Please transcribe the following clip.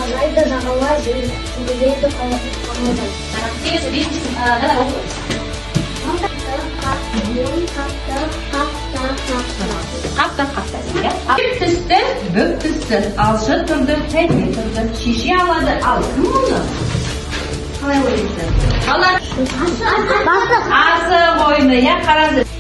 Жағалайды, жағалай, жүреді қамылдай. Келесі бесіншісін қалай оқыңыз? Қапта иә. Бүк түсті, алшы тұрды, тәйме тұрды, шеше алады, ал кім оны? Қалай ойлайсыздар? Асық ойыны, иә, қараңыздар.